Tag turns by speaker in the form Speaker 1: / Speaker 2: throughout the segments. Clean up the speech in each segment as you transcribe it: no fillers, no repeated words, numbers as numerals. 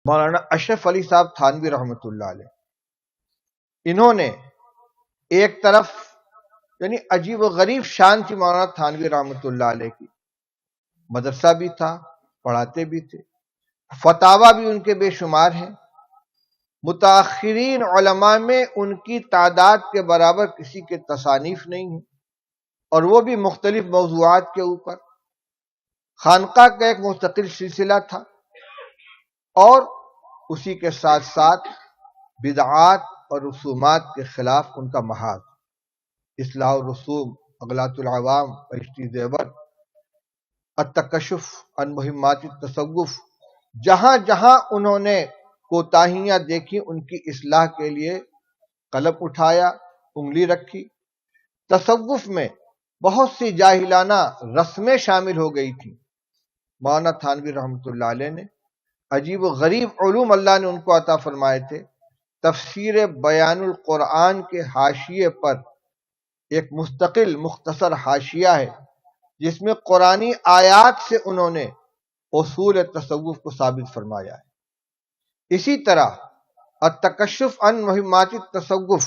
Speaker 1: مولانا اشرف علی صاحب تھانوی رحمۃ اللہ علیہ، انہوں نے ایک طرف یعنی عجیب و غریب شان تھی مولانا تھانوی رحمۃ اللہ علیہ کی، مدرسہ بھی تھا، پڑھاتے بھی تھے، فتاوی بھی ان کے بے شمار ہیں، متاخرین علماء میں ان کی تعداد کے برابر کسی کے تصانیف نہیں ہیں، اور وہ بھی مختلف موضوعات کے اوپر۔ خانقاہ کا ایک مستقل سلسلہ تھا، اور اسی کے ساتھ ساتھ بدعات اور رسومات کے خلاف ان کا محاذ، اصلاح الرسوم، اغلاط العوام، بہشتی زیور، التکشف عن مہمات التصوف، جہاں جہاں انہوں نے کوتاہیاں دیکھی ان کی اصلاح کے لیے قلم اٹھایا، انگلی رکھی۔ تصوف میں بہت سی جاہلانہ رسمیں شامل ہو گئی تھیں۔ مولانا تھانوی رحمۃ اللہ علیہ نے عجیب و غریب علوم اللہ نے ان کو عطا فرمائے تھے۔ تفسیر بیان القرآن کے حاشیے پر ایک مستقل مختصر حاشیہ ہے جس میں قرآنی آیات سے انہوں نے اصول تصوف کو ثابت فرمایا ہے۔ اسی طرح التکشف عن مہمات التصوف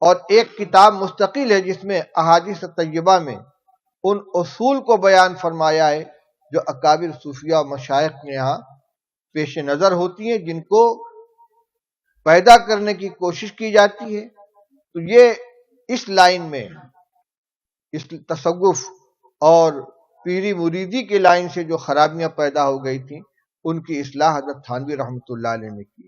Speaker 1: اور ایک کتاب مستقل ہے جس میں احادیث طیبہ میں ان اصول کو بیان فرمایا ہے جو اکابر صوفیہ و مشائخ کے یہاں پیش نظر ہوتی ہیں، جن کو پیدا کرنے کی کوشش کی جاتی ہے۔ تو یہ اس لائن میں، اس تصوف اور پیری مریدی کے لائن سے جو خرابیاں پیدا ہو گئی تھیں، ان کی اصلاح حضرت تھانوی رحمۃ اللہ علیہ نے کی۔